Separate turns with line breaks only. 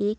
1